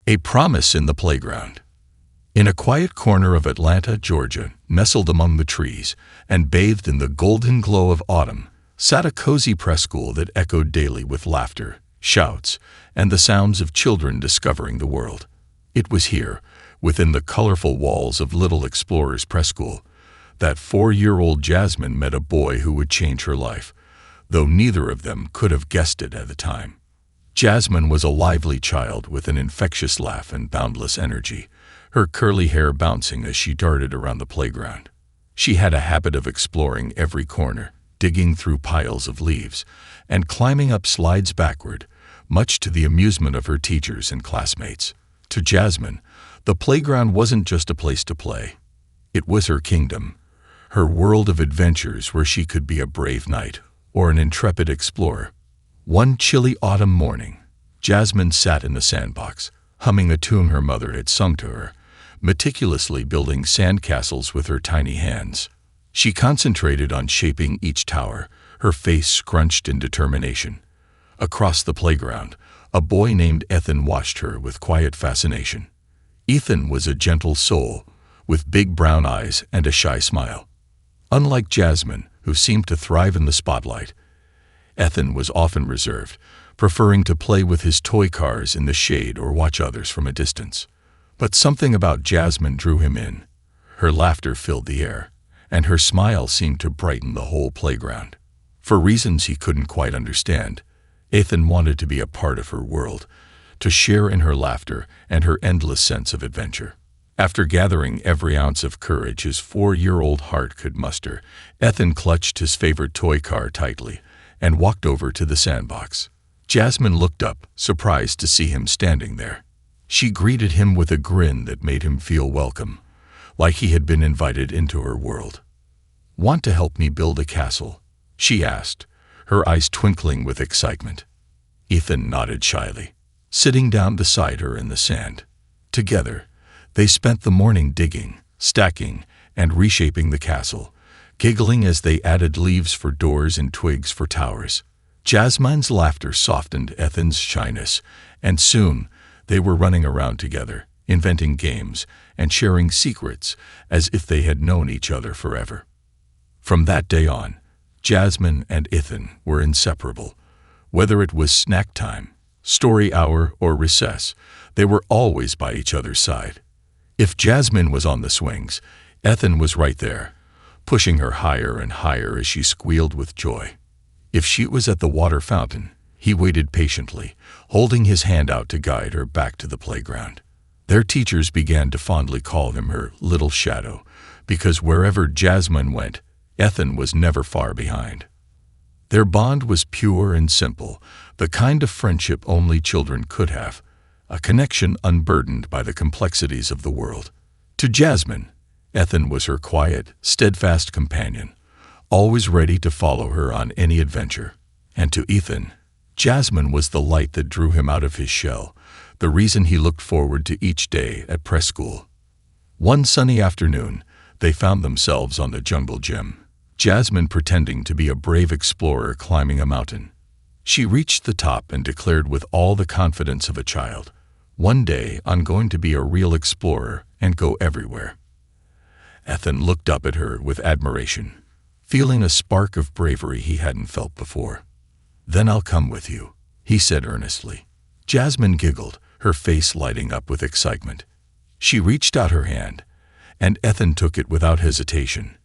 A promise in the playground. In a quiet corner of Atlanta, Georgia, nestled among the trees and bathed in the golden glow of autumn, sat a cozy preschool that echoed daily with laughter, shouts, and the sounds of children discovering the world. It was here, within the colorful walls of Little Explorers Preschool, that 4-year-old Jasmine met a boy who would change her life, though neither of them could have guessed it at the time. Jasmine was a lively child with an infectious laugh and boundless energy, her curly hair bouncing as she darted around the playground. She had a habit of exploring every corner, digging through piles of leaves, and climbing up slides backward, much to the amusement of her teachers and classmates. To Jasmine, the playground wasn't just a place to play. It was her kingdom, her world of adventures where she could be a brave knight or an intrepid explorer. One chilly autumn morning, Jasmine sat in the sandbox, humming a tune her mother had sung to her, meticulously building sandcastles with her tiny hands. She concentrated on shaping each tower, her face scrunched in determination. Across the playground, a boy named Ethan watched her with quiet fascination. Ethan was a gentle soul, with big brown eyes and a shy smile. Unlike Jasmine, who seemed to thrive in the spotlight, Ethan was often reserved, preferring to play with his toy cars in the shade or watch others from a distance. But something about Jasmine drew him in. Her laughter filled the air, and her smile seemed to brighten the whole playground. For reasons he couldn't quite understand, Ethan wanted to be a part of her world, to share in her laughter and her endless sense of adventure. After gathering every ounce of courage his 4-year-old heart could muster, Ethan clutched his favorite toy car tightly and walked over to the sandbox. Jasmine looked up, surprised to see him standing there. She greeted him with a grin that made him feel welcome, like he had been invited into her world. "Want to help me build a castle?" she asked, her eyes twinkling with excitement. Ethan nodded shyly, sitting down beside her in the sand. Together, they spent the morning digging, stacking, and reshaping the castle, giggling as they added leaves for doors and twigs for towers. Jasmine's laughter softened Ethan's shyness, and soon they were running around together, inventing games and sharing secrets as if they had known each other forever. From that day on, Jasmine and Ethan were inseparable. Whether it was snack time, story hour, or recess, they were always by each other's side. If Jasmine was on the swings, Ethan was right there, pushing her higher and higher as she squealed with joy. If she was at the water fountain, he waited patiently, holding his hand out to guide her back to the playground. Their teachers began to fondly call him her little shadow, because wherever Jasmine went, Ethan was never far behind. Their bond was pure and simple, the kind of friendship only children could have, a connection unburdened by the complexities of the world. To Jasmine, Ethan was her quiet, steadfast companion, always ready to follow her on any adventure. And to Ethan, Jasmine was the light that drew him out of his shell, the reason he looked forward to each day at Preschool. One sunny afternoon, they found themselves on the jungle gym, Jasmine pretending to be a brave explorer climbing a mountain. She reached the top and declared with all the confidence of a child, "One day I'm going to be a real explorer and go everywhere." Ethan looked up at her with admiration, feeling a spark of bravery he hadn't felt before. "Then I'll come with you," he said earnestly. Jasmine giggled, her face lighting up with excitement. She reached out her hand, and Ethan took it without hesitation.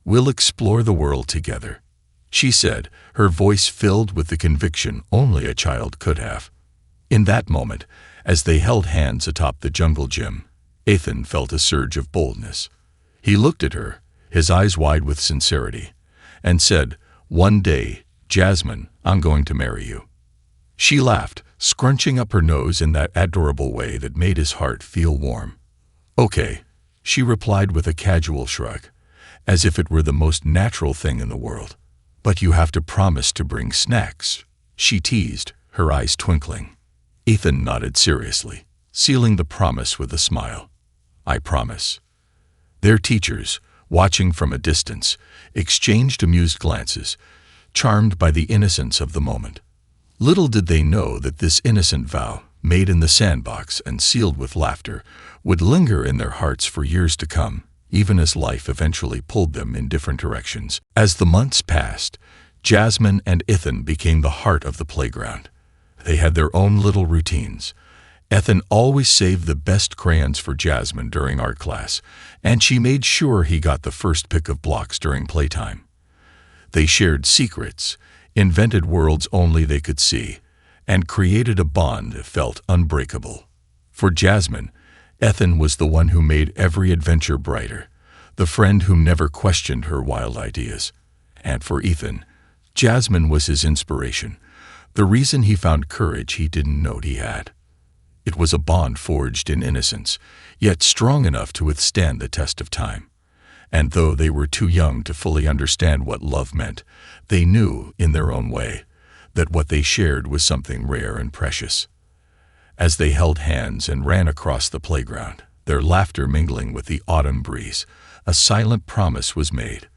"We'll explore the world together," she said, her voice filled with the conviction only a child could have. In that moment, as they held hands atop the jungle gym, Ethan felt a surge of boldness. He looked at her, his eyes wide with sincerity, and said, "One day, Jasmine, I'm going to marry you." She laughed, scrunching up her nose in that adorable way that made his heart feel warm. "Okay," she replied with a casual shrug, as if it were the most natural thing in the world. "But you have to promise to bring snacks," she teased, her eyes twinkling. Ethan nodded seriously, sealing the promise with a smile. "I promise." Their teachers, watching from a distance, exchanged amused glances, charmed by the innocence of the moment. Little did they know that this innocent vow, made in the sandbox and sealed with laughter, would linger in their hearts for years to come, even as life eventually pulled them in different directions. As the months passed, Jasmine and Ethan became the heart of the playground. They had their own little routines. Ethan always saved the best crayons for Jasmine during art class, and she made sure he got the first pick of blocks during playtime. They shared secrets, invented worlds only they could see, and created a bond that felt unbreakable. For Jasmine, Ethan was the one who made every adventure brighter, the friend who never questioned her wild ideas. And for Ethan, Jasmine was his inspiration, the reason he found courage he didn't know he had. It was a bond forged in innocence, yet strong enough to withstand the test of time. And though they were too young to fully understand what love meant, they knew, in their own way, that what they shared was something rare and precious. As they held hands and ran across the playground, their laughter mingling with the autumn breeze, a silent promise was made.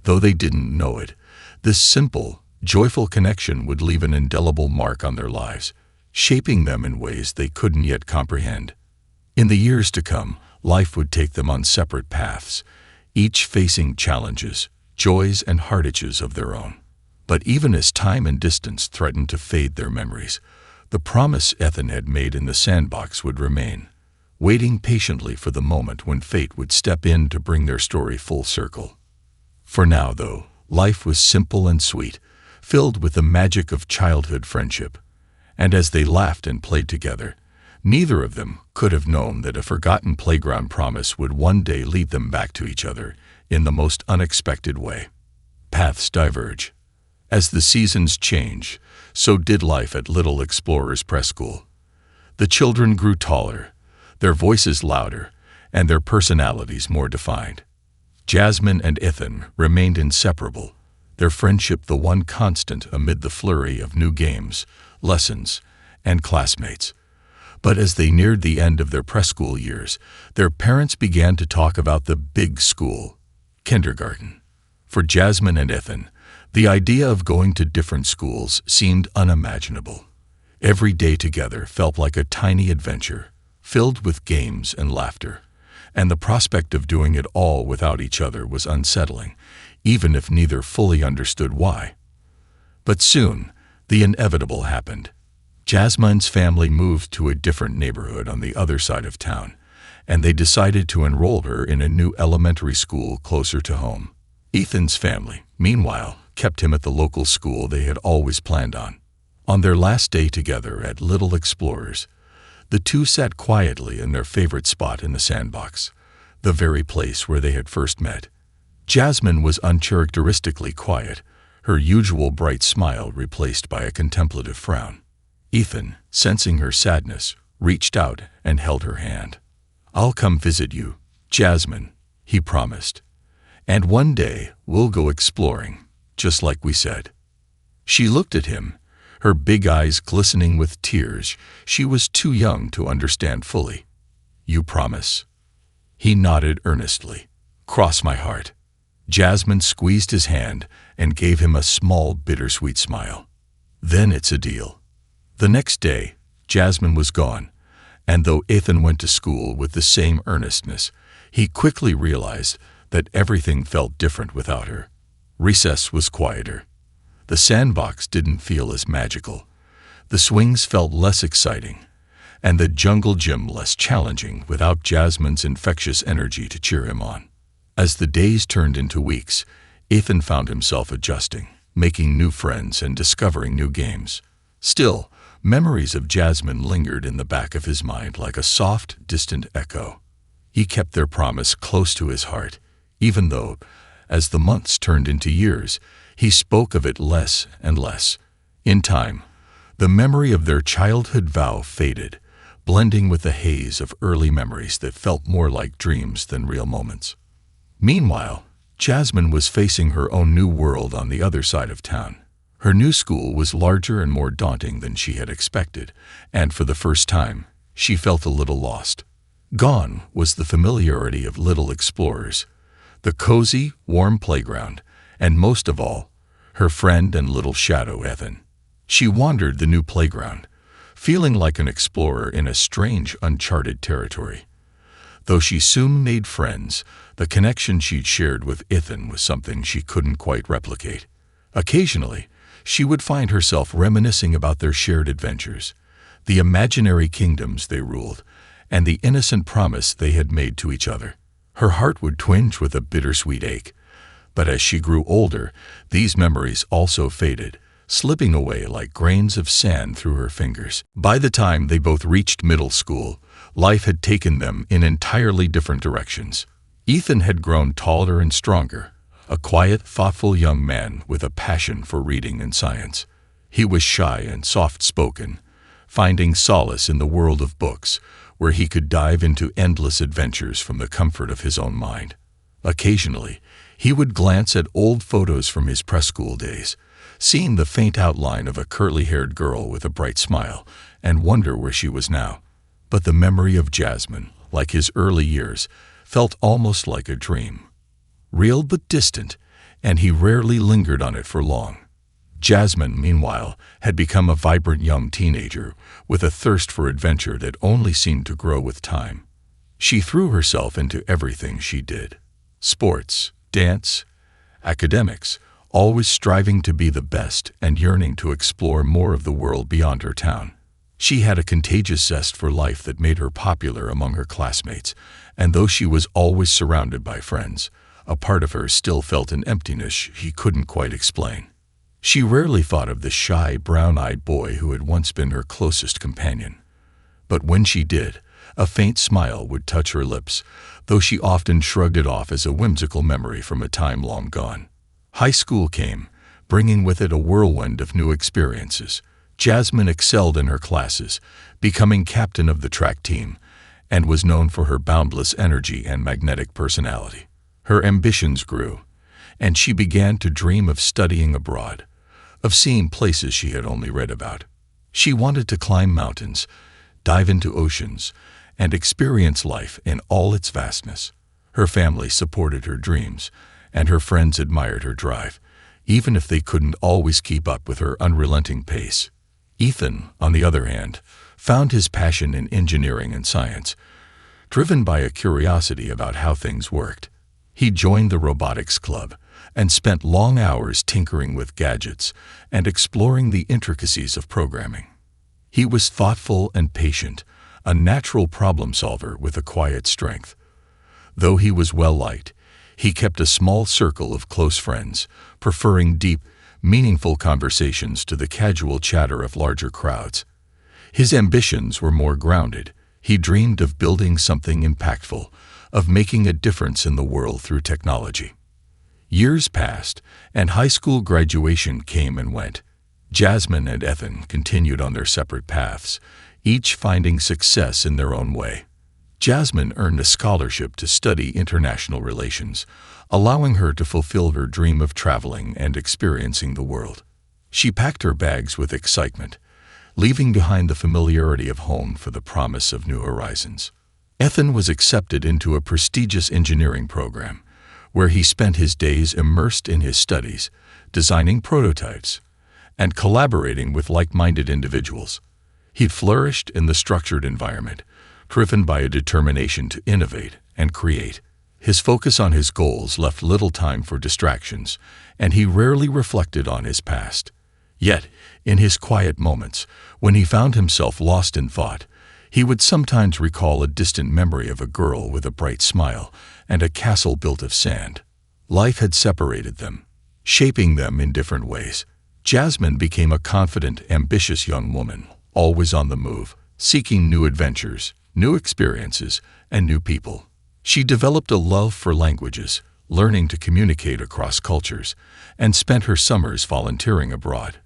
Though they didn't know it, this simple, joyful connection would leave an indelible mark on their lives, shaping them in ways they couldn't yet comprehend. In the years to come, life would take them on separate paths, each facing challenges, joys, and heartaches of their own. But even as time and distance threatened to fade their memories, the promise Ethan had made in the sandbox would remain, waiting patiently for the moment when fate would step in to bring their story full circle. For now, though, life was simple and sweet, filled with the magic of childhood friendship. And as they laughed and played together, neither of them could have known that a forgotten playground promise would one day lead them back to each other in the most unexpected way. Paths diverge. As the seasons change, so did life at Little Explorers Preschool. The children grew taller, their voices louder, and their personalities more defined. Jasmine and Ethan remained inseparable, their friendship the one constant amid the flurry of new games, lessons, and classmates. But as they neared the end of their preschool years, their parents began to talk about the big school, kindergarten. For Jasmine and Ethan, the idea of going to different schools seemed unimaginable. Every day together felt like a tiny adventure, filled with games and laughter, and the prospect of doing it all without each other was unsettling, even if neither fully understood why. But soon, the inevitable happened. Jasmine's family moved to a different neighborhood on the other side of town, and they decided to enroll her in a new elementary school closer to home. Ethan's family, meanwhile, kept him at the local school they had always planned on. On their last day together at Little Explorers, the two sat quietly in their favorite spot in the sandbox, the very place where they had first met. Jasmine was uncharacteristically quiet, her usual bright smile replaced by a contemplative frown. Ethan, sensing her sadness, reached out and held her hand. "I'll come visit you, Jasmine," he promised. "And one day we'll go exploring, just like we said." She looked at him, her big eyes glistening with tears she was too young to understand fully. "You promise?" He nodded earnestly. "Cross my heart." Jasmine squeezed his hand and gave him a small, bittersweet smile. "Then it's a deal." The next day, Jasmine was gone, and though Ethan went to school with the same earnestness, he quickly realized that everything felt different without her. Recess was quieter. The sandbox didn't feel as magical. The swings felt less exciting, and the jungle gym less challenging without Jasmine's infectious energy to cheer him on. As the days turned into weeks, Ethan found himself adjusting, making new friends and discovering new games. Still, memories of Jasmine lingered in the back of his mind like a soft, distant echo. He kept their promise close to his heart, even though, as the months turned into years, he spoke of it less and less. In time, the memory of their childhood vow faded, blending with the haze of early memories that felt more like dreams than real moments. Meanwhile, Jasmine was facing her own new world on the other side of town. Her new school was larger and more daunting than she had expected, and for the first time, she felt a little lost. Gone was the familiarity of Little Explorers, the cozy, warm playground, and most of all, her friend and little shadow Ethan. She wandered the new playground, feeling like an explorer in a strange, uncharted territory. Though she soon made friends, the connection she'd shared with Ethan was something she couldn't quite replicate. Occasionally, she would find herself reminiscing about their shared adventures, the imaginary kingdoms they ruled, and the innocent promise they had made to each other. Her heart would twinge with a bittersweet ache, but as she grew older, these memories also faded, slipping away like grains of sand through her fingers. By the time they both reached middle school, life had taken them in entirely different directions. Ethan had grown taller and stronger, a quiet, thoughtful young man with a passion for reading and science. He was shy and soft-spoken, finding solace in the world of books, where he could dive into endless adventures from the comfort of his own mind. Occasionally, he would glance at old photos from his preschool days, seeing the faint outline of a curly-haired girl with a bright smile, and wonder where she was now. But the memory of Jasmine, like his early years, felt almost like a dream. Real but distant, and he rarely lingered on it for long. Jasmine, meanwhile, had become a vibrant young teenager with a thirst for adventure that only seemed to grow with time. She threw herself into everything she did: sports, dance, academics, always striving to be the best and yearning to explore more of the world beyond her town. She had a contagious zest for life that made her popular among her classmates, and though she was always surrounded by friends, a part of her still felt an emptiness she couldn't quite explain. She rarely thought of the shy, brown-eyed boy who had once been her closest companion. But when she did, a faint smile would touch her lips, though she often shrugged it off as a whimsical memory from a time long gone. High school came, bringing with it a whirlwind of new experiences. Jasmine excelled in her classes, becoming captain of the track team, and was known for her boundless energy and magnetic personality. Her ambitions grew, and she began to dream of studying abroad, of seeing places she had only read about. She wanted to climb mountains, dive into oceans, and experience life in all its vastness. Her family supported her dreams, and her friends admired her drive, even if they couldn't always keep up with her unrelenting pace. Ethan, on the other hand, found his passion in engineering and science, driven by a curiosity about how things worked. He joined the robotics club and spent long hours tinkering with gadgets and exploring the intricacies of programming. He was thoughtful and patient, a natural problem solver with a quiet strength. Though he was well-liked, he kept a small circle of close friends, preferring deep, meaningful conversations to the casual chatter of larger crowds. His ambitions were more grounded. He dreamed of building something impactful, of making a difference in the world through technology. Years passed, and high school graduation came and went. Jasmine and Ethan continued on their separate paths, each finding success in their own way. Jasmine earned a scholarship to study international relations, allowing her to fulfill her dream of traveling and experiencing the world. She packed her bags with excitement, leaving behind the familiarity of home for the promise of new horizons. Ethan was accepted into a prestigious engineering program, where he spent his days immersed in his studies, designing prototypes, and collaborating with like-minded individuals. He flourished in the structured environment, driven by a determination to innovate and create. His focus on his goals left little time for distractions, and he rarely reflected on his past. Yet, in his quiet moments, when he found himself lost in thought, he would sometimes recall a distant memory of a girl with a bright smile and a castle built of sand. Life had separated them, shaping them in different ways. Jasmine became a confident, ambitious young woman, always on the move, seeking new adventures, new experiences, and new people. She developed a love for languages, learning to communicate across cultures, and spent her summers volunteering abroad,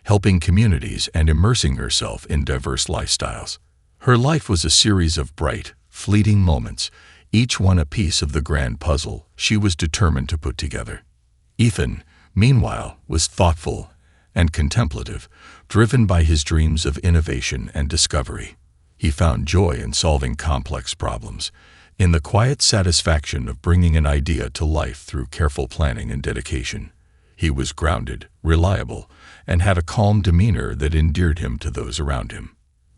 helping communities and immersing herself in diverse lifestyles. Her life was a series of bright, fleeting moments, each one a piece of the grand puzzle she was determined to put together. Ethan, meanwhile, was thoughtful and contemplative, driven by his dreams of innovation and discovery. He found joy in solving complex problems, in the quiet satisfaction of bringing an idea to life through careful planning and dedication. He was grounded, reliable, and had a calm demeanor that endeared him to those around him.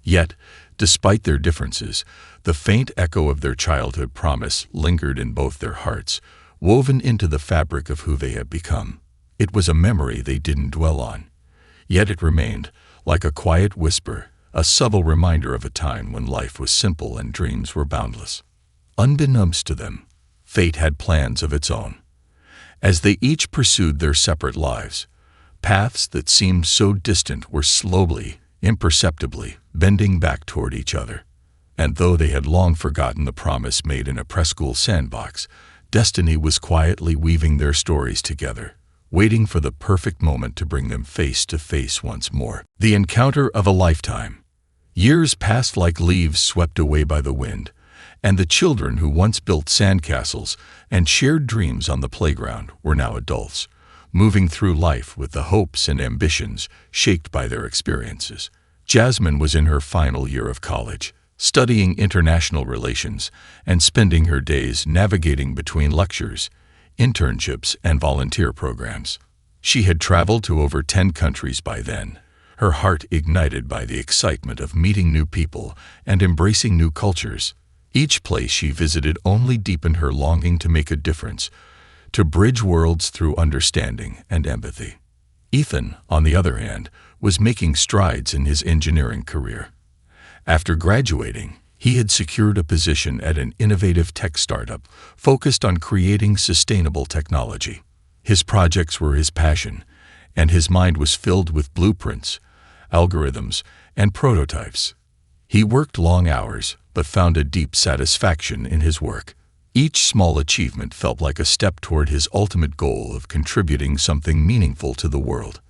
Yet, despite their differences, the faint echo of their childhood promise lingered in both their hearts, woven into the fabric of who they had become. It was a memory they didn't dwell on, yet it remained, like a quiet whisper, a subtle reminder of a time when life was simple and dreams were boundless. Unbeknownst to them, fate had plans of its own. As they each pursued their separate lives, paths that seemed so distant were slowly, imperceptibly, bending back toward each other. And though they had long forgotten the promise made in a preschool sandbox, destiny was quietly weaving their stories together, waiting for the perfect moment to bring them face to face once more. The encounter of a lifetime. Years passed like leaves swept away by the wind, and the children who once built sandcastles and shared dreams on the playground were now adults, moving through life with the hopes and ambitions shaped by their experiences. Jasmine was in her final year of college, studying international relations and spending her days navigating between lectures, internships, and volunteer programs. She had traveled to over 10 countries by then, her heart ignited by the excitement of meeting new people and embracing new cultures. Each place she visited only deepened her longing to make a difference, to bridge worlds through understanding and empathy. Ethan, on the other hand, was making strides in his engineering career. After graduating, he had secured a position at an innovative tech startup focused on creating sustainable technology. His projects were his passion, and his mind was filled with blueprints, algorithms, and prototypes. He worked long hours, but found a deep satisfaction in his work. Each small achievement felt like a step toward his ultimate goal of contributing something meaningful to the world.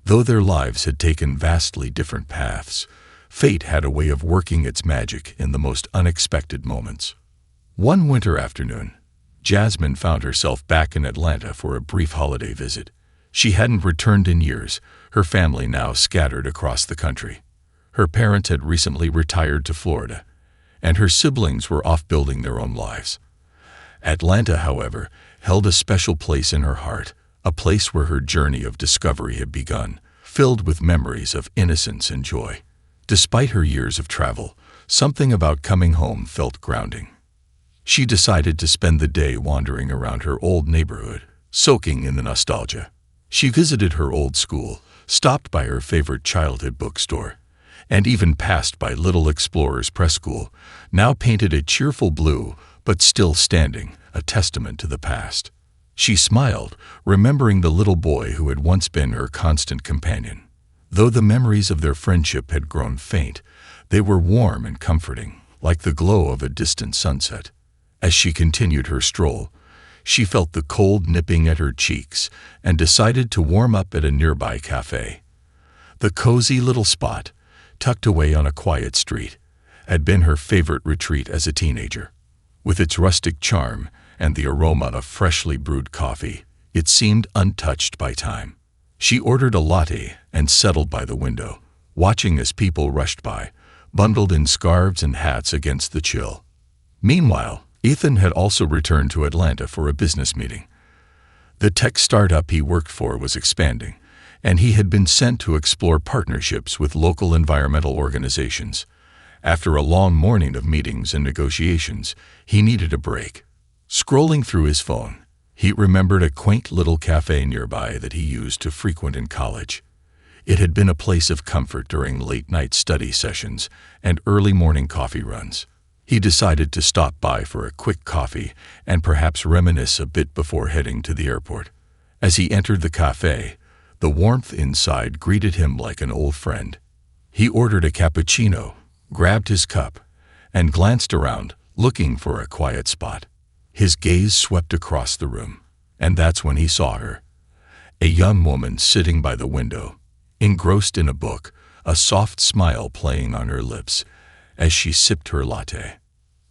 Though their lives had taken vastly different paths, fate had a way of working its magic in the most unexpected moments. One winter afternoon, Jasmine found herself back in Atlanta for a brief holiday visit. She hadn't returned in years, her family now scattered across the country. Her parents had recently retired to Florida, and her siblings were off building their own lives. Atlanta, however, held a special place in her heart, a place where her journey of discovery had begun, filled with memories of innocence and joy. Despite her years of travel, something about coming home felt grounding. She decided to spend the day wandering around her old neighborhood, soaking in the nostalgia. She visited her old school, stopped by her favorite childhood bookstore, and even passed by Little Explorer's Preschool, now painted a cheerful blue, but still standing, a testament to the past. She smiled, remembering the little boy who had once been her constant companion. Though the memories of their friendship had grown faint, they were warm and comforting, like the glow of a distant sunset. As she continued her stroll, she felt the cold nipping at her cheeks and decided to warm up at a nearby cafe. The cozy little spot, tucked away on a quiet street, had been her favorite retreat as a teenager. With its rustic charm and the aroma of freshly brewed coffee, it seemed untouched by time. She ordered a latte and settled by the window, watching as people rushed by, bundled in scarves and hats against the chill. Meanwhile, Ethan had also returned to Atlanta for a business meeting. The tech startup he worked for was expanding, and he had been sent to explore partnerships with local environmental organizations. After a long morning of meetings and negotiations, he needed a break. Scrolling through his phone, he remembered a quaint little cafe nearby that he used to frequent in college. It had been a place of comfort during late-night study sessions and early morning coffee runs. He decided to stop by for a quick coffee and perhaps reminisce a bit before heading to the airport. As he entered the cafe, the warmth inside greeted him like an old friend. He ordered a cappuccino, grabbed his cup, and glanced around, looking for a quiet spot. His gaze swept across the room, and that's when he saw her. A young woman sitting by the window, engrossed in a book, a soft smile playing on her lips as she sipped her latte.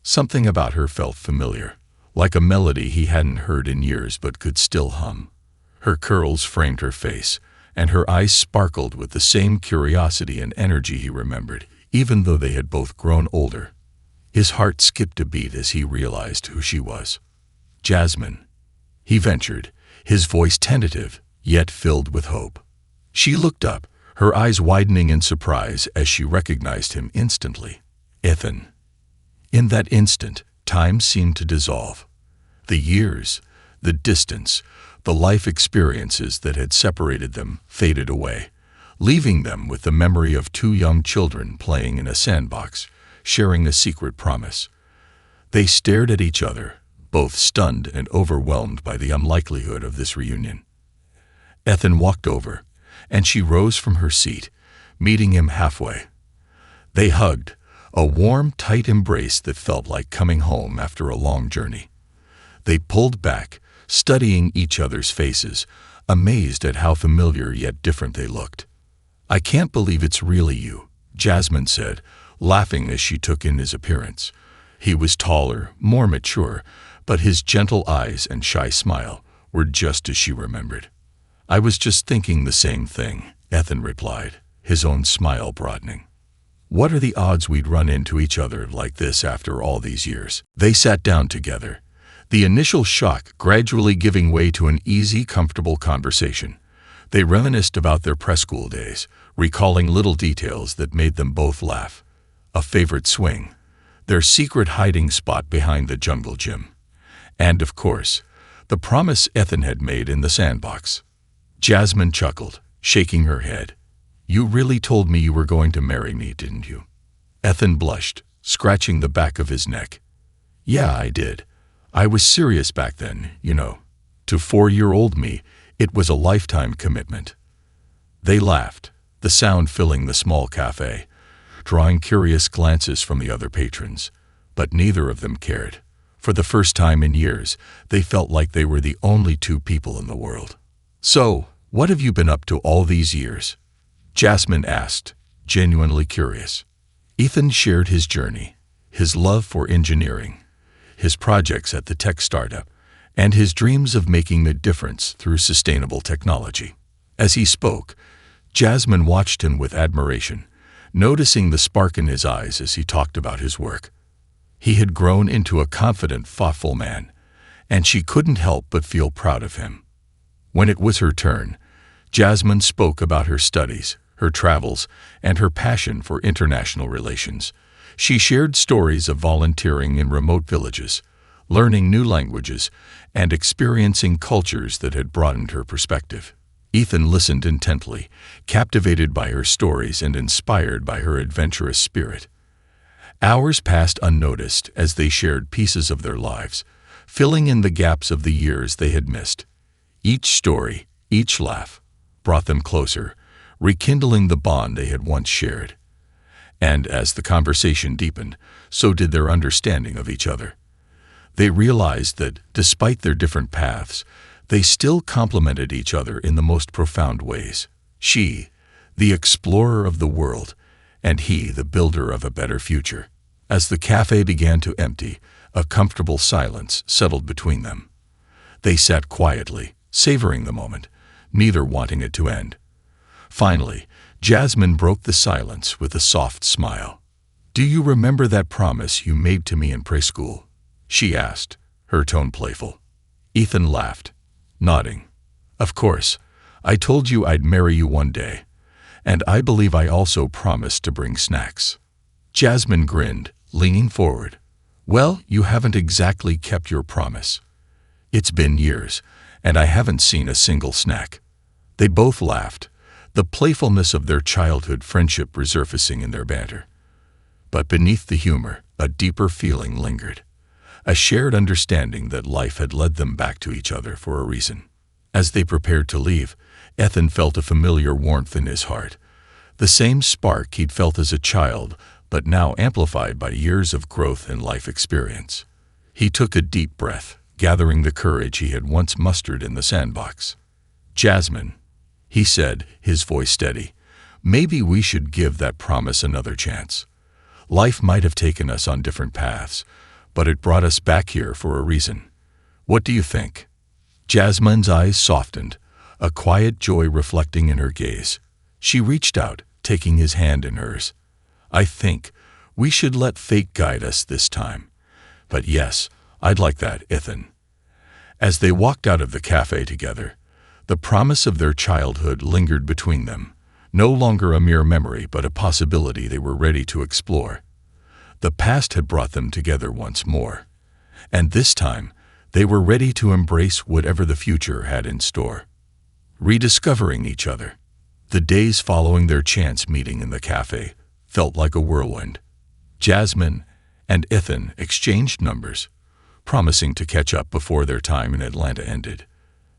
Something about her felt familiar, like a melody he hadn't heard in years but could still hum. Her curls framed her face, and her eyes sparkled with the same curiosity and energy he remembered, even though they had both grown older. His heart skipped a beat as he realized who she was. Jasmine, he ventured, his voice tentative, yet filled with hope. She looked up, her eyes widening in surprise as she recognized him instantly. Ethan. In that instant, time seemed to dissolve. The years, the distance, the life experiences that had separated them faded away, leaving them with the memory of two young children playing in a sandbox, sharing a secret promise. They stared at each other, both stunned and overwhelmed by the unlikelihood of this reunion. Ethan walked over, and she rose from her seat, meeting him halfway. They hugged, a warm, tight embrace that felt like coming home after a long journey. They pulled back, studying each other's faces, amazed at how familiar yet different they looked. "I can't believe it's really you," Jasmine said, laughing as she took in his appearance. He was taller, more mature, but his gentle eyes and shy smile were just as she remembered. "I was just thinking the same thing," Ethan replied, his own smile broadening. "What are the odds we'd run into each other like this after all these years?" They sat down together, the initial shock gradually giving way to an easy, comfortable conversation. They reminisced about their preschool days, recalling little details that made them both laugh. A favorite swing, their secret hiding spot behind the jungle gym, and, of course, the promise Ethan had made in the sandbox. Jasmine chuckled, shaking her head. "You really told me you were going to marry me, didn't you?" Ethan blushed, scratching the back of his neck. "Yeah, I did. I was serious back then, you know. To 4-year-old me, it was a lifetime commitment." They laughed, the sound filling the small cafe, drawing curious glances from the other patrons, but neither of them cared. For the first time in years, they felt like they were the only two people in the world. "So, what have you been up to all these years?" Jasmine asked, genuinely curious. Ethan shared his journey, his love for engineering, his projects at the tech startup, and his dreams of making a difference through sustainable technology. As he spoke, Jasmine watched him with admiration, noticing the spark in his eyes as he talked about his work. He had grown into a confident, thoughtful man, and she couldn't help but feel proud of him. When it was her turn, Jasmine spoke about her studies, her travels, and her passion for international relations. She shared stories of volunteering in remote villages, learning new languages, and experiencing cultures that had broadened her perspective. Ethan listened intently, captivated by her stories and inspired by her adventurous spirit. Hours passed unnoticed as they shared pieces of their lives, filling in the gaps of the years they had missed. Each story, each laugh, brought them closer, rekindling the bond they had once shared. And as the conversation deepened, so did their understanding of each other. They realized that, despite their different paths, they still complemented each other in the most profound ways. She, the explorer of the world, and he, the builder of a better future. As the cafe began to empty, a comfortable silence settled between them. They sat quietly, savoring the moment, neither wanting it to end. Finally, Jasmine broke the silence with a soft smile. "Do you remember that promise you made to me in preschool?" she asked, her tone playful. Ethan laughed, nodding. "Of course, I told you I'd marry you one day, and I believe I also promised to bring snacks." Jasmine grinned, leaning forward. "Well, you haven't exactly kept your promise. It's been years, and I haven't seen a single snack." They both laughed, the playfulness of their childhood friendship resurfacing in their banter. But beneath the humor, a deeper feeling lingered, a shared understanding that life had led them back to each other for a reason. As they prepared to leave, Ethan felt a familiar warmth in his heart, the same spark he'd felt as a child, but now amplified by years of growth and life experience. He took a deep breath, gathering the courage he had once mustered in the sandbox. "Jasmine," he said, his voice steady, "maybe we should give that promise another chance. Life might have taken us on different paths, but it brought us back here for a reason. What do you think?" Jasmine's eyes softened, a quiet joy reflecting in her gaze. She reached out, taking his hand in hers. "I think we should let fate guide us this time. But yes, I'd like that, Ethan." As they walked out of the cafe together, the promise of their childhood lingered between them, no longer a mere memory but a possibility they were ready to explore. The past had brought them together once more, and this time they were ready to embrace whatever the future had in store. Rediscovering each other. The days following their chance meeting in the cafe felt like a whirlwind. Jasmine and Ethan exchanged numbers, promising to catch up before their time in Atlanta ended.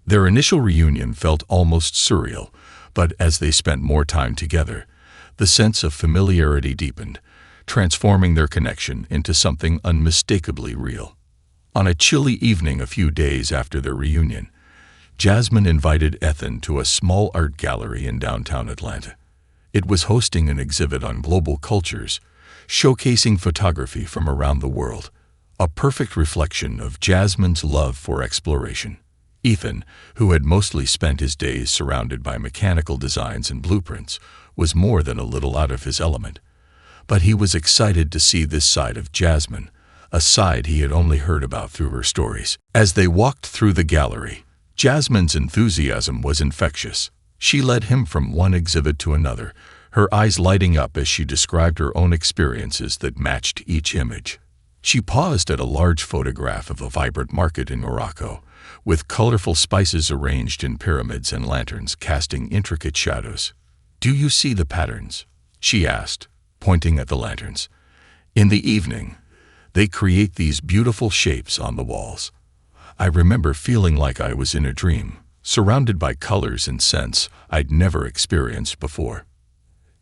Their initial reunion felt almost surreal, but as they spent more time together, the sense of familiarity deepened, transforming their connection into something unmistakably real. On a chilly evening a few days after their reunion, Jasmine invited Ethan to a small art gallery in downtown Atlanta. It was hosting an exhibit on global cultures, showcasing photography from around the world, a perfect reflection of Jasmine's love for exploration. Ethan, who had mostly spent his days surrounded by mechanical designs and blueprints, was more than a little out of his element. But he was excited to see this side of Jasmine, a side he had only heard about through her stories. As they walked through the gallery, Jasmine's enthusiasm was infectious. She led him from one exhibit to another, her eyes lighting up as she described her own experiences that matched each image. She paused at a large photograph of a vibrant market in Morocco, with colorful spices arranged in pyramids and lanterns casting intricate shadows. "Do you see the patterns?" she asked, pointing at the lanterns. "In the evening, they create these beautiful shapes on the walls. I remember feeling like I was in a dream, surrounded by colors and scents I'd never experienced before."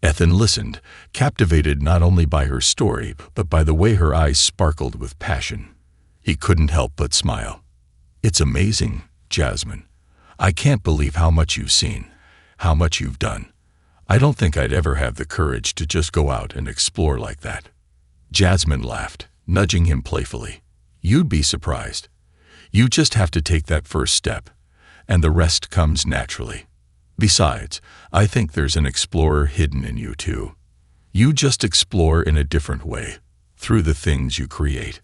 Ethan listened, captivated not only by her story, but by the way her eyes sparkled with passion. He couldn't help but smile. "It's amazing, Jasmine. I can't believe how much you've seen, how much you've done. I don't think I'd ever have the courage to just go out and explore like that." Jasmine laughed, nudging him playfully. "You'd be surprised. You just have to take that first step, and the rest comes naturally. Besides, I think there's an explorer hidden in you too. You just explore in a different way, through the things you create."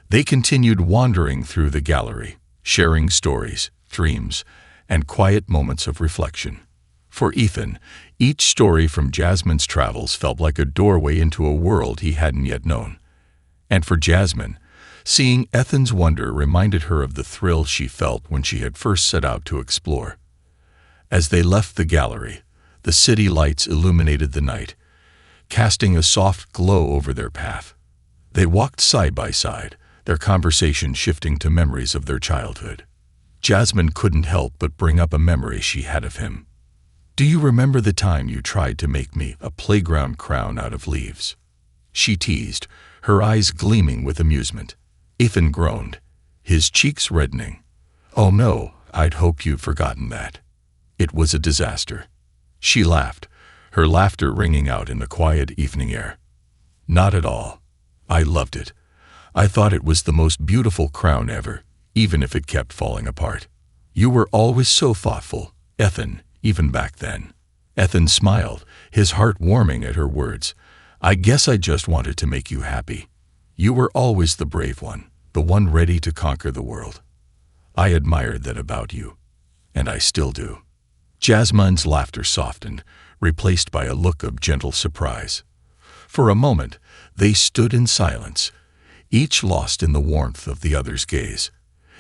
They continued wandering through the gallery, sharing stories, dreams, and quiet moments of reflection. For Ethan, each story from Jasmine's travels felt like a doorway into a world he hadn't yet known. And for Jasmine, seeing Ethan's wonder reminded her of the thrill she felt when she had first set out to explore. As they left the gallery, the city lights illuminated the night, casting a soft glow over their path. They walked side by side, their conversation shifting to memories of their childhood. Jasmine couldn't help but bring up a memory she had of him. "Do you remember the time you tried to make me a playground crown out of leaves?" she teased, her eyes gleaming with amusement. Ethan groaned, his cheeks reddening. "Oh no, I'd hoped you'd forgotten that. It was a disaster." She laughed, her laughter ringing out in the quiet evening air. "Not at all. I loved it. I thought it was the most beautiful crown ever, even if it kept falling apart. You were always so thoughtful, Ethan, even back then." Ethan smiled, his heart warming at her words. "I guess I just wanted to make you happy. You were always the brave one, the one ready to conquer the world. I admired that about you, and I still do." Jasmine's laughter softened, replaced by a look of gentle surprise. For a moment, they stood in silence, each lost in the warmth of the other's gaze.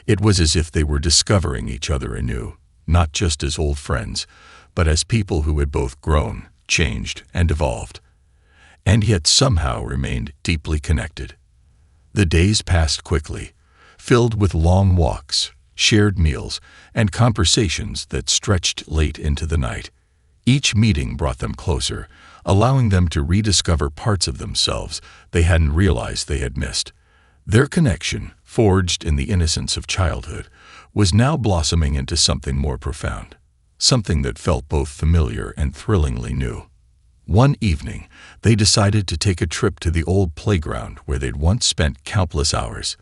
It was as if they were discovering each other anew, not just as old friends, but as people who had both grown, changed, and evolved, and yet somehow remained deeply connected. The days passed quickly, filled with long walks, shared meals, and conversations that stretched late into the night. Each meeting brought them closer, allowing them to rediscover parts of themselves they hadn't realized they had missed. Their connection, forged in the innocence of childhood, was now blossoming into something more profound, something that felt both familiar and thrillingly new. One evening, they decided to take a trip to the old playground where they'd once spent countless hours.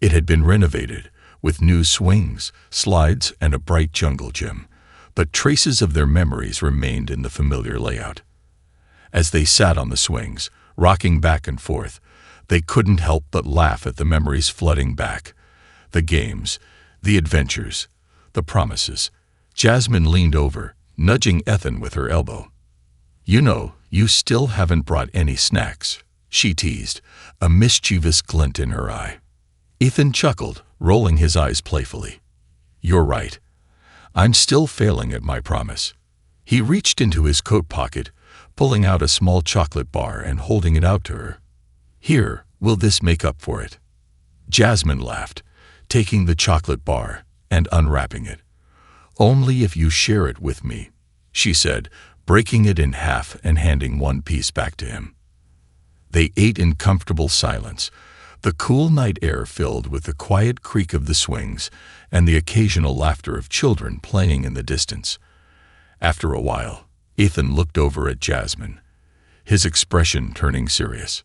It had been renovated, with new swings, slides, and a bright jungle gym, but traces of their memories remained in the familiar layout. As they sat on the swings, rocking back and forth, they couldn't help but laugh at the memories flooding back. The games, the adventures, the promises. Jasmine leaned over, nudging Ethan with her elbow. "You know, you still haven't brought any snacks," she teased, a mischievous glint in her eye. Ethan chuckled, rolling his eyes playfully. "You're right. I'm still failing at my promise." He reached into his coat pocket, pulling out a small chocolate bar and holding it out to her. "Here, will this make up for it?" Jasmine laughed, taking the chocolate bar and unwrapping it. "Only if you share it with me," she said, breaking it in half and handing one piece back to him. They ate in comfortable silence, the cool night air filled with the quiet creak of the swings and the occasional laughter of children playing in the distance. After a while, Ethan looked over at Jasmine, his expression turning serious.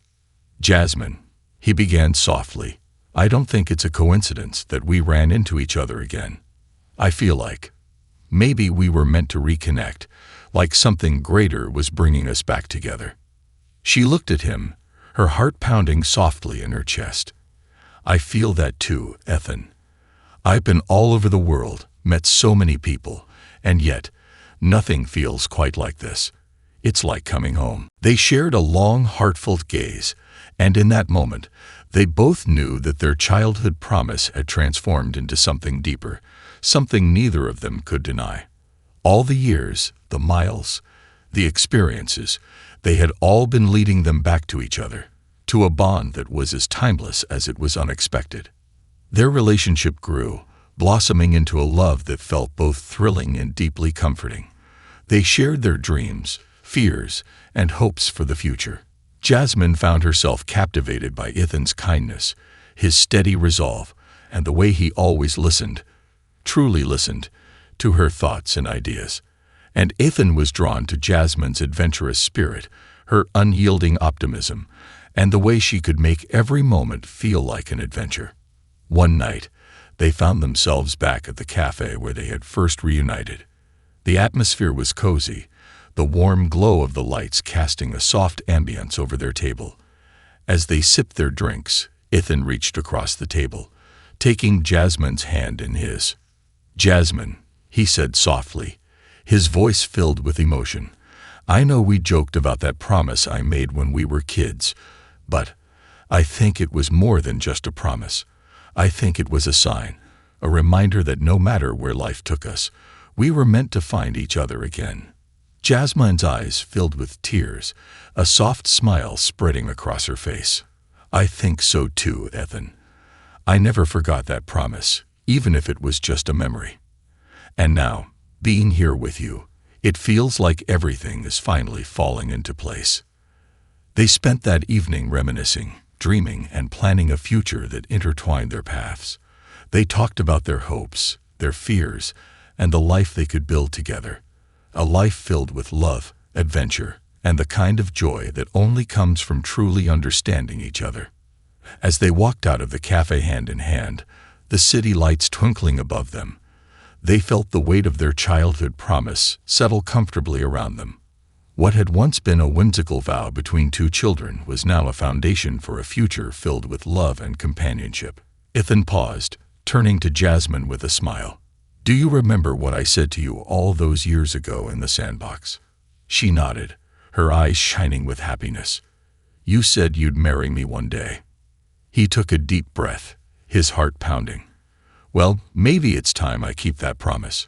"Jasmine," he began softly, "I don't think it's a coincidence that we ran into each other again. I feel like maybe we were meant to reconnect, like something greater was bringing us back together." She looked at him, her heart pounding softly in her chest. "I feel that too, Ethan. I've been all over the world, met so many people, and yet nothing feels quite like this. It's like coming home." They shared a long, heartfelt gaze, and in that moment, they both knew that their childhood promise had transformed into something deeper, something neither of them could deny. All the years, the miles, the experiences, they had all been leading them back to each other, to a bond that was as timeless as it was unexpected. Their relationship grew, blossoming into a love that felt both thrilling and deeply comforting. They shared their dreams, fears, and hopes for the future. Jasmine found herself captivated by Ethan's kindness, his steady resolve, and the way he always listened, truly listened, to her thoughts and ideas. And Ethan was drawn to Jasmine's adventurous spirit, her unyielding optimism, and the way she could make every moment feel like an adventure. One night, they found themselves back at the cafe where they had first reunited. The atmosphere was cozy, the warm glow of the lights casting a soft ambience over their table. As they sipped their drinks, Ethan reached across the table, taking Jasmine's hand in his. "Jasmine," he said softly, his voice filled with emotion, "I know we joked about that promise I made when we were kids, but I think it was more than just a promise. I think it was a sign, a reminder that no matter where life took us, we were meant to find each other again." Jasmine's eyes filled with tears, a soft smile spreading across her face. "I think so too, Ethan. I never forgot that promise, even if it was just a memory. And now, being here with you, it feels like everything is finally falling into place." They spent that evening reminiscing, dreaming, and planning a future that intertwined their paths. They talked about their hopes, their fears, and the life they could build together. A life filled with love, adventure, and the kind of joy that only comes from truly understanding each other. As they walked out of the cafe hand in hand, the city lights twinkling above them, they felt the weight of their childhood promise settle comfortably around them. What had once been a whimsical vow between two children was now a foundation for a future filled with love and companionship. Ethan paused, turning to Jasmine with a smile. "Do you remember what I said to you all those years ago in the sandbox?" She nodded, her eyes shining with happiness. "You said you'd marry me one day." He took a deep breath, his heart pounding. "Well, maybe it's time I keep that promise."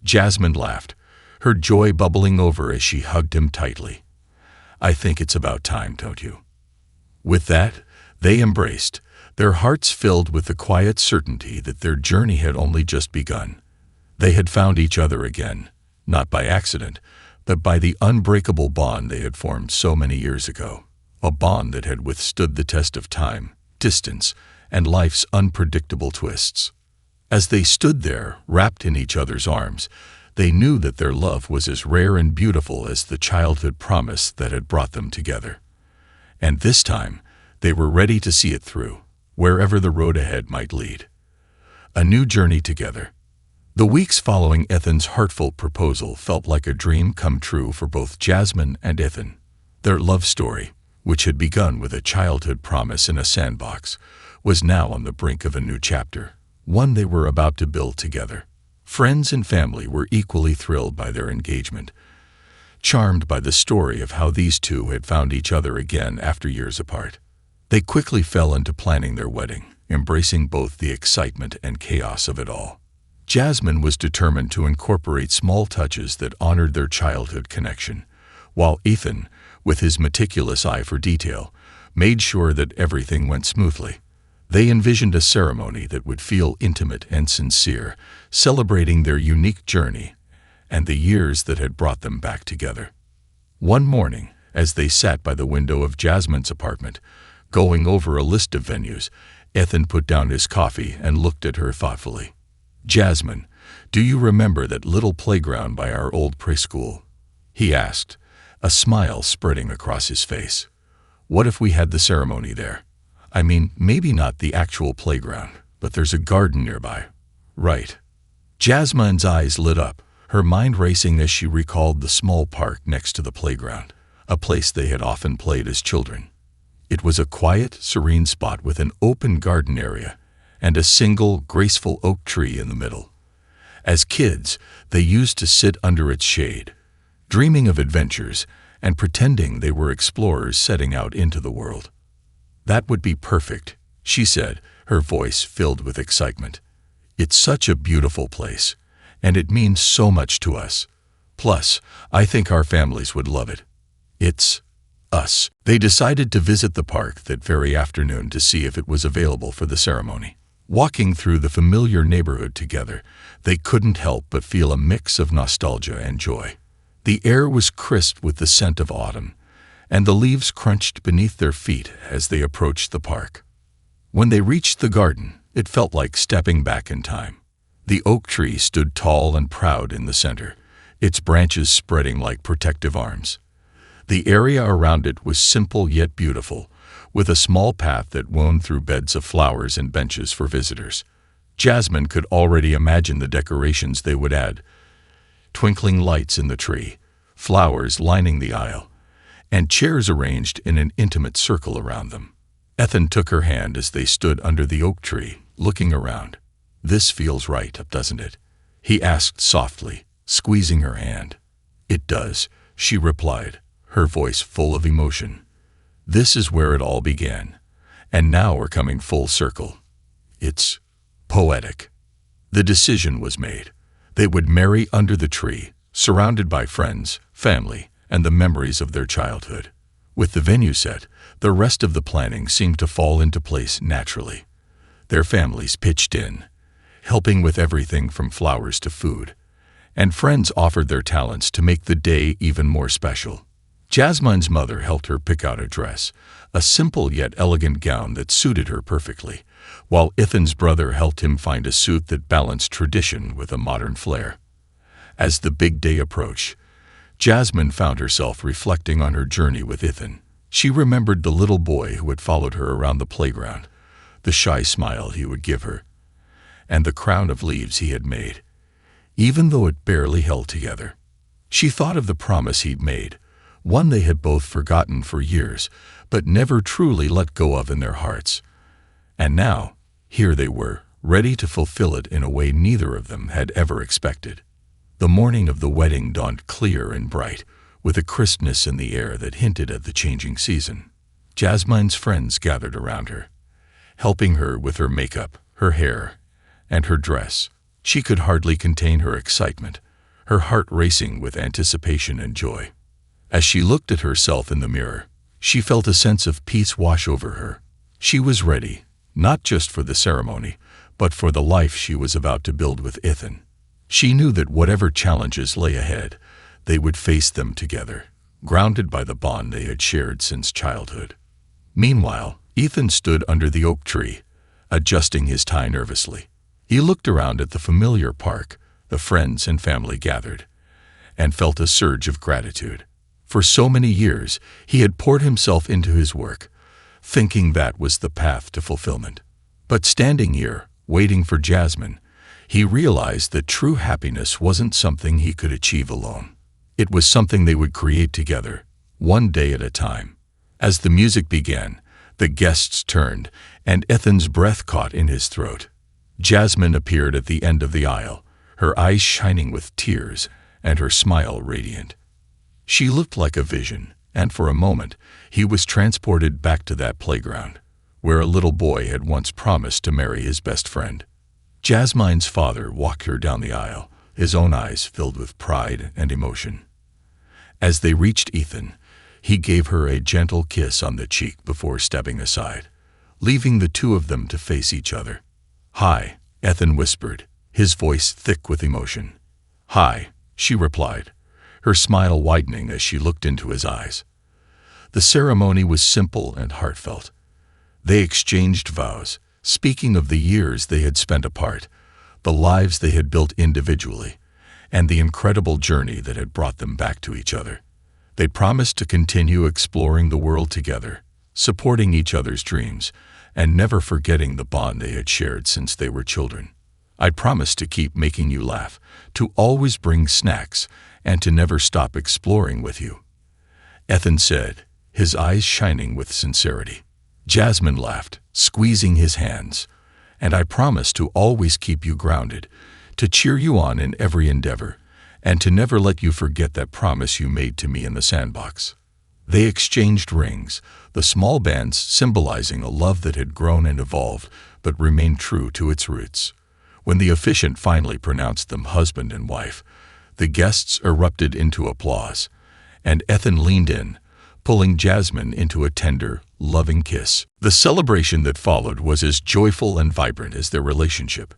Jasmine laughed, her joy bubbling over as she hugged him tightly. "I think it's about time, don't you?" With that, they embraced, their hearts filled with the quiet certainty that their journey had only just begun. They had found each other again, not by accident, but by the unbreakable bond they had formed so many years ago, a bond that had withstood the test of time, distance, and life's unpredictable twists. As they stood there, wrapped in each other's arms, they knew that their love was as rare and beautiful as the childhood promise that had brought them together. And this time, they were ready to see it through, wherever the road ahead might lead. A new journey together. The weeks following Ethan's heartfelt proposal felt like a dream come true for both Jasmine and Ethan. Their love story, which had begun with a childhood promise in a sandbox, was now on the brink of a new chapter, one they were about to build together. Friends and family were equally thrilled by their engagement, charmed by the story of how these two had found each other again after years apart. They quickly fell into planning their wedding, embracing both the excitement and chaos of it all. Jasmine was determined to incorporate small touches that honored their childhood connection, while Ethan, with his meticulous eye for detail, made sure that everything went smoothly. They envisioned a ceremony that would feel intimate and sincere, celebrating their unique journey and the years that had brought them back together. One morning, as they sat by the window of Jasmine's apartment, going over a list of venues, Ethan put down his coffee and looked at her thoughtfully. "Jasmine, do you remember that little playground by our old preschool?" he asked, a smile spreading across his face. "What if we had the ceremony there? I mean, maybe not the actual playground, but there's a garden nearby." "Right." Jasmine's eyes lit up, her mind racing as she recalled the small park next to the playground, a place they had often played as children. It was a quiet, serene spot with an open garden area and a single, graceful oak tree in the middle. As kids, they used to sit under its shade, dreaming of adventures and pretending they were explorers setting out into the world. "That would be perfect," she said, her voice filled with excitement. "It's such a beautiful place, and it means so much to us. Plus, I think our families would love it. It's us." They decided to visit the park that very afternoon to see if it was available for the ceremony. Walking through the familiar neighborhood together, they couldn't help but feel a mix of nostalgia and joy. The air was crisp with the scent of autumn, and the leaves crunched beneath their feet as they approached the park. When they reached the garden, it felt like stepping back in time. The oak tree stood tall and proud in the center, its branches spreading like protective arms. The area around it was simple yet beautiful, with a small path that wound through beds of flowers and benches for visitors. Jasmine could already imagine the decorations they would add: twinkling lights in the tree, flowers lining the aisle, and chairs arranged in an intimate circle around them. Ethan took her hand as they stood under the oak tree, looking around. "This feels right, doesn't it?" he asked softly, squeezing her hand. "It does," she replied, her voice full of emotion. "This is where it all began, and now we're coming full circle. It's poetic." The decision was made. They would marry under the tree, surrounded by friends, family, and the memories of their childhood. With the venue set, the rest of the planning seemed to fall into place naturally. Their families pitched in, helping with everything from flowers to food, and friends offered their talents to make the day even more special. Jasmine's mother helped her pick out a dress, a simple yet elegant gown that suited her perfectly, while Ethan's brother helped him find a suit that balanced tradition with a modern flair. As the big day approached, Jasmine found herself reflecting on her journey with Ethan. She remembered the little boy who had followed her around the playground, the shy smile he would give her, and the crown of leaves he had made, even though it barely held together. She thought of the promise he'd made, one they had both forgotten for years, but never truly let go of in their hearts. And now, here they were, ready to fulfill it in a way neither of them had ever expected. The morning of the wedding dawned clear and bright, with a crispness in the air that hinted at the changing season. Jasmine's friends gathered around her, helping her with her makeup, her hair, and her dress. She could hardly contain her excitement, her heart racing with anticipation and joy. As she looked at herself in the mirror, she felt a sense of peace wash over her. She was ready, not just for the ceremony, but for the life she was about to build with Ethan. She knew that whatever challenges lay ahead, they would face them together, grounded by the bond they had shared since childhood. Meanwhile, Ethan stood under the oak tree, adjusting his tie nervously. He looked around at the familiar park, the friends and family gathered, and felt a surge of gratitude. For so many years, he had poured himself into his work, thinking that was the path to fulfillment. But standing here, waiting for Jasmine, he realized that true happiness wasn't something he could achieve alone. It was something they would create together, one day at a time. As the music began, the guests turned, and Ethan's breath caught in his throat. Jasmine appeared at the end of the aisle, her eyes shining with tears and her smile radiant. She looked like a vision, and for a moment he was transported back to that playground, where a little boy had once promised to marry his best friend. Jasmine's father walked her down the aisle, his own eyes filled with pride and emotion. As they reached Ethan, he gave her a gentle kiss on the cheek before stepping aside, leaving the two of them to face each other. "Hi," Ethan whispered, his voice thick with emotion. "Hi," she replied, her smile widening as she looked into his eyes. The ceremony was simple and heartfelt. They exchanged vows, speaking of the years they had spent apart, the lives they had built individually, and the incredible journey that had brought them back to each other. They promised to continue exploring the world together, supporting each other's dreams, and never forgetting the bond they had shared since they were children. "I promise to keep making you laugh, to always bring snacks, and to never stop exploring with you," Ethan said, his eyes shining with sincerity. Jasmine laughed, squeezing his hands. "And I promise to always keep you grounded, to cheer you on in every endeavor, and to never let you forget that promise you made to me in the sandbox." They exchanged rings, the small bands symbolizing a love that had grown and evolved but remained true to its roots. When the officiant finally pronounced them husband and wife, the guests erupted into applause, and Ethan leaned in, pulling Jasmine into a tender, loving kiss. The celebration that followed was as joyful and vibrant as their relationship.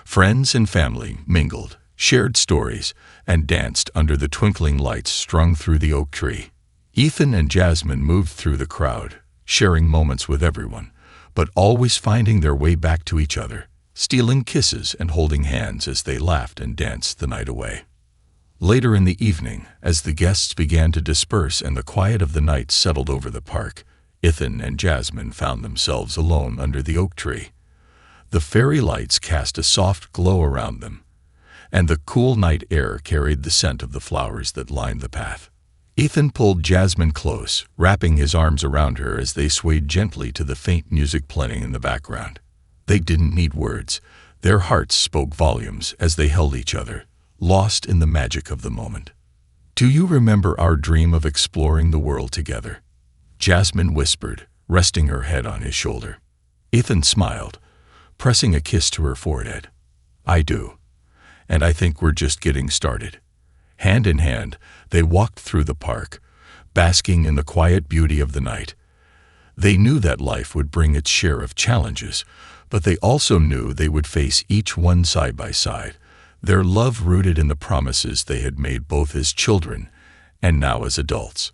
Friends and family mingled, shared stories, and danced under the twinkling lights strung through the oak tree. Ethan and Jasmine moved through the crowd, sharing moments with everyone, but always finding their way back to each other, stealing kisses and holding hands as they laughed and danced the night away. Later in the evening, as the guests began to disperse and the quiet of the night settled over the park, Ethan and Jasmine found themselves alone under the oak tree. The fairy lights cast a soft glow around them, and the cool night air carried the scent of the flowers that lined the path. Ethan pulled Jasmine close, wrapping his arms around her as they swayed gently to the faint music playing in the background. They didn't need words. Their hearts spoke volumes as they held each other, lost in the magic of the moment. "Do you remember our dream of exploring the world together?" Jasmine whispered, resting her head on his shoulder. Ethan smiled, pressing a kiss to her forehead. "I do. And I think we're just getting started." Hand in hand, they walked through the park, basking in the quiet beauty of the night. They knew that life would bring its share of challenges, but they also knew they would face each one side by side, their love rooted in the promises they had made both as children and now as adults.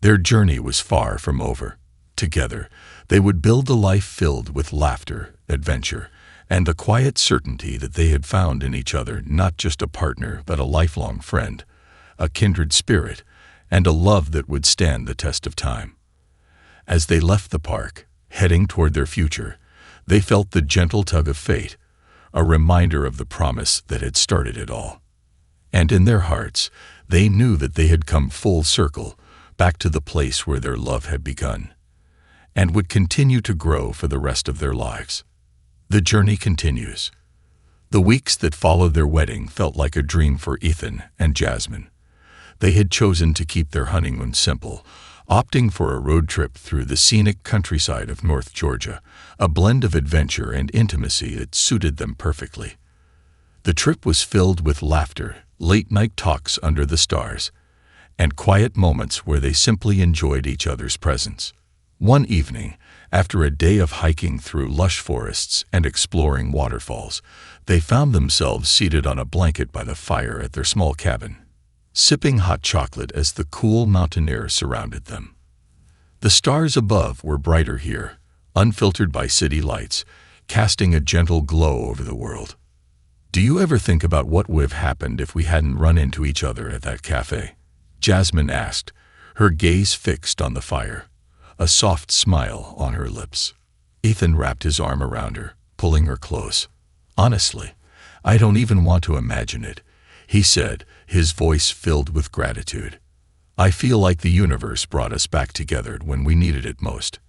Their journey was far from over. Together, they would build a life filled with laughter, adventure, and the quiet certainty that they had found in each other not just a partner but a lifelong friend, a kindred spirit, and a love that would stand the test of time. As they left the park, heading toward their future, they felt the gentle tug of fate, a reminder of the promise that had started it all. And in their hearts, they knew that they had come full circle, back to the place where their love had begun, and would continue to grow for the rest of their lives. The journey continues. The weeks that followed their wedding felt like a dream for Ethan and Jasmine. They had chosen to keep their honeymoon simple, opting for a road trip through the scenic countryside of North Georgia, a blend of adventure and intimacy that suited them perfectly. The trip was filled with laughter, late-night talks under the stars, and quiet moments where they simply enjoyed each other's presence. One evening, after a day of hiking through lush forests and exploring waterfalls, they found themselves seated on a blanket by the fire at their small cabin, sipping hot chocolate as the cool mountain air surrounded them. The stars above were brighter here, unfiltered by city lights, casting a gentle glow over the world. "Do you ever think about what would have happened if we hadn't run into each other at that cafe?" Jasmine asked, her gaze fixed on the fire, a soft smile on her lips. Ethan wrapped his arm around her, pulling her close. "Honestly, I don't even want to imagine it," he said, his voice filled with gratitude. "I feel like the universe brought us back together when we needed it most.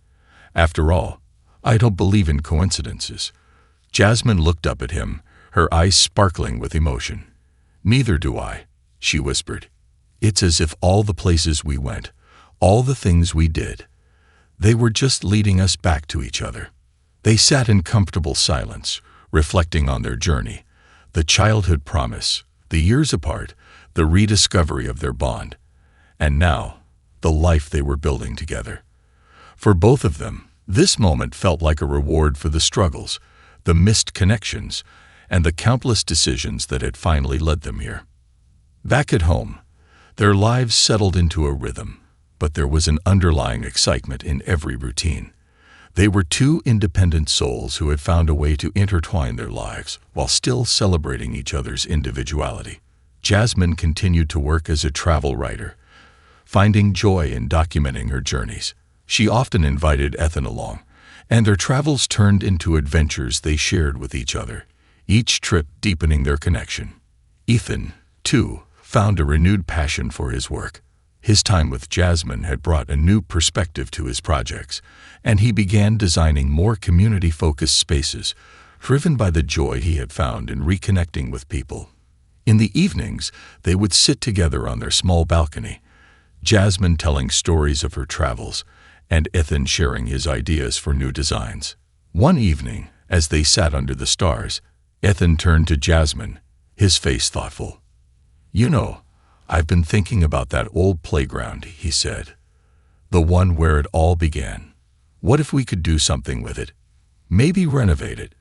After all, I don't believe in coincidences." Jasmine looked up at him, her eyes sparkling with emotion. "Neither do I," she whispered. "It's as if all the places we went, all the things we did, they were just leading us back to each other." They sat in comfortable silence, reflecting on their journey, the childhood promise, the years apart, the rediscovery of their bond, and now, the life they were building together. For both of them, this moment felt like a reward for the struggles, the missed connections, and the countless decisions that had finally led them here. Back at home, their lives settled into a rhythm, but there was an underlying excitement in every routine. They were two independent souls who had found a way to intertwine their lives while still celebrating each other's individuality. Jasmine continued to work as a travel writer, finding joy in documenting her journeys. She often invited Ethan along, and their travels turned into adventures they shared with each other, each trip deepening their connection. Ethan, too, found a renewed passion for his work. His time with Jasmine had brought a new perspective to his projects, and he began designing more community-focused spaces, driven by the joy he had found in reconnecting with people. In the evenings, they would sit together on their small balcony, Jasmine telling stories of her travels, and Ethan sharing his ideas for new designs. One evening, as they sat under the stars, Ethan turned to Jasmine, his face thoughtful. "You know, I've been thinking about that old playground," he said. "The one where it all began. What if we could do something with it? Maybe renovate it.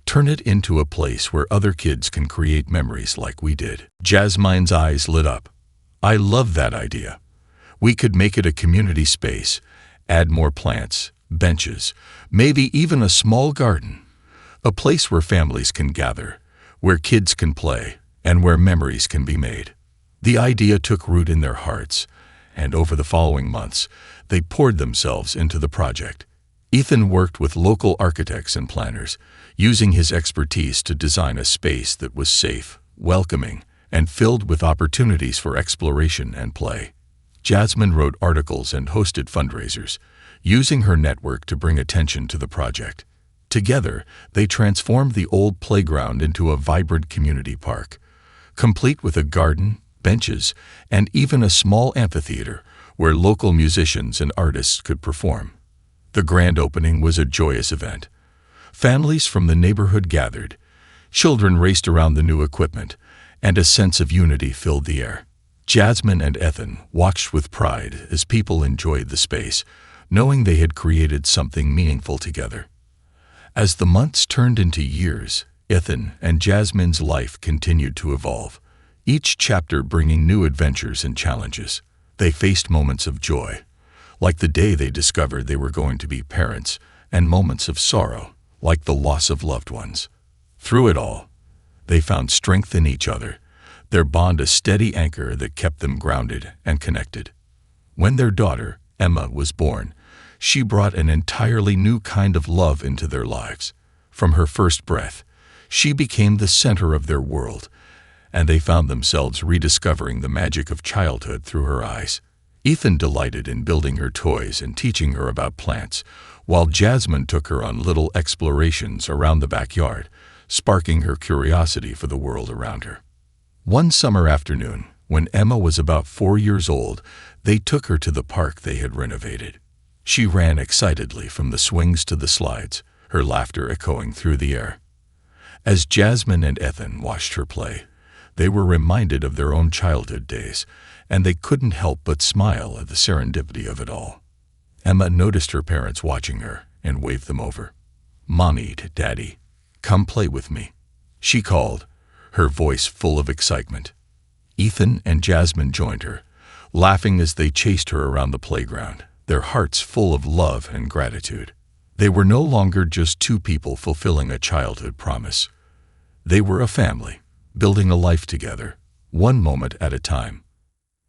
Turn it into a place where other kids can create memories like we did." Jasmine's eyes lit up. "I love that idea. We could make it a community space, add more plants, benches, maybe even a small garden. A place where families can gather, where kids can play, and where memories can be made." The idea took root in their hearts, and over the following months, they poured themselves into the project. Ethan worked with local architects and planners, using his expertise to design a space that was safe, welcoming, and filled with opportunities for exploration and play. Jasmine wrote articles and hosted fundraisers, using her network to bring attention to the project. Together, they transformed the old playground into a vibrant community park, complete with a garden, benches, and even a small amphitheater where local musicians and artists could perform. The grand opening was a joyous event. Families from the neighborhood gathered, children raced around the new equipment, and a sense of unity filled the air. Jasmine and Ethan watched with pride as people enjoyed the space, knowing they had created something meaningful together. As the months turned into years, Ethan and Jasmine's life continued to evolve, each chapter bringing new adventures and challenges. They faced moments of joy, like the day they discovered they were going to be parents, and moments of sorrow, like the loss of loved ones. Through it all, they found strength in each other, their bond a steady anchor that kept them grounded and connected. When their daughter, Emma, was born, she brought an entirely new kind of love into their lives. From her first breath, she became the center of their world, and they found themselves rediscovering the magic of childhood through her eyes. Ethan delighted in building her toys and teaching her about plants, while Jasmine took her on little explorations around the backyard, sparking her curiosity for the world around her. One summer afternoon, when Emma was about 4 years old, they took her to the park they had renovated. She ran excitedly from the swings to the slides, her laughter echoing through the air. As Jasmine and Ethan watched her play, they were reminded of their own childhood days, and they couldn't help but smile at the serendipity of it all. Emma noticed her parents watching her and waved them over. "Mommy, Daddy, come play with me," she called, her voice full of excitement. Ethan and Jasmine joined her, laughing as they chased her around the playground, their hearts full of love and gratitude. They were no longer just two people fulfilling a childhood promise. They were a family, building a life together, one moment at a time.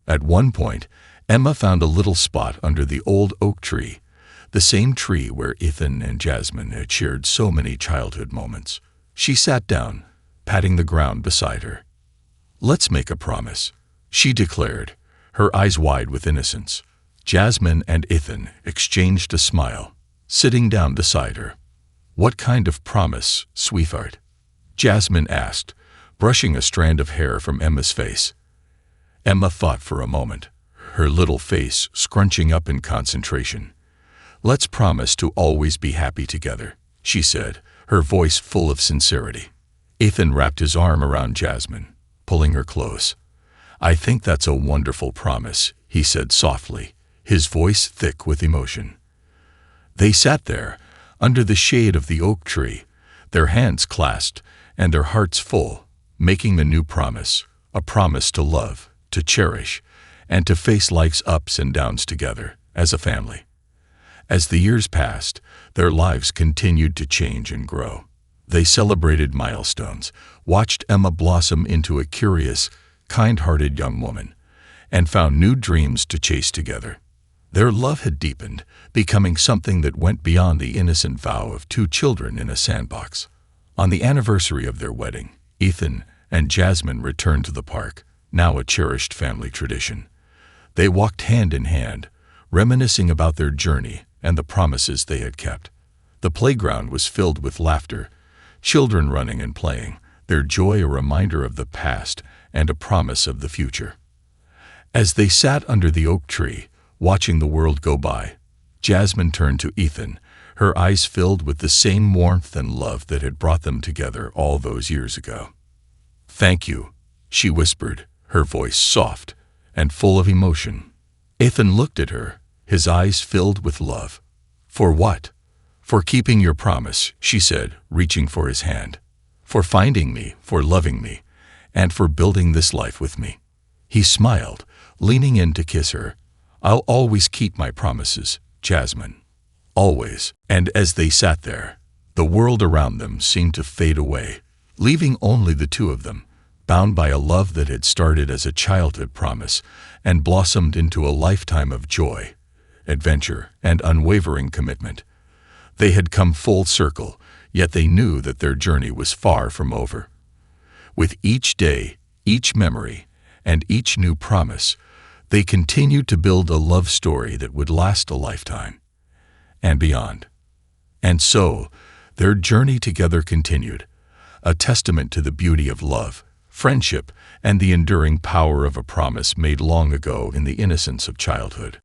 At one point, Emma found a little spot under the old oak tree, the same tree where Ethan and Jasmine had shared so many childhood moments. She sat down, patting the ground beside her. "Let's make a promise," she declared, her eyes wide with innocence. Jasmine and Ethan exchanged a smile, sitting down beside her. "What kind of promise, sweetheart?" Jasmine asked, brushing a strand of hair from Emma's face. Emma thought for a moment, her little face scrunching up in concentration. "Let's promise to always be happy together," she said, her voice full of sincerity. Ethan wrapped his arm around Jasmine, pulling her close. "I think that's a wonderful promise," he said softly, his voice thick with emotion. They sat there, under the shade of the oak tree, their hands clasped and their hearts full, making the new promise, a promise to love, to cherish, and to face life's ups and downs together, as a family. As the years passed, their lives continued to change and grow. They celebrated milestones, watched Emma blossom into a curious, kind-hearted young woman, and found new dreams to chase together. Their love had deepened, becoming something that went beyond the innocent vow of two children in a sandbox. On the anniversary of their wedding, Ethan and Jasmine returned to the park, now a cherished family tradition. They walked hand in hand, reminiscing about their journey and the promises they had kept. The playground was filled with laughter, children running and playing, their joy a reminder of the past and a promise of the future. As they sat under the oak tree, watching the world go by, Jasmine turned to Ethan, her eyes filled with the same warmth and love that had brought them together all those years ago. "Thank you," she whispered, her voice soft and full of emotion. Ethan looked at her, his eyes filled with love. "For what?" "For keeping your promise," she said, reaching for his hand. "For finding me, for loving me, and for building this life with me." He smiled, leaning in to kiss her. "I'll always keep my promises, Jasmine. Always." And as they sat there, the world around them seemed to fade away, leaving only the two of them, bound by a love that had started as a childhood promise and blossomed into a lifetime of joy, adventure, and unwavering commitment. They had come full circle, yet they knew that their journey was far from over. With each day, each memory, and each new promise, they continued to build a love story that would last a lifetime and beyond. And so, their journey together continued, a testament to the beauty of love, friendship, and the enduring power of a promise made long ago in the innocence of childhood.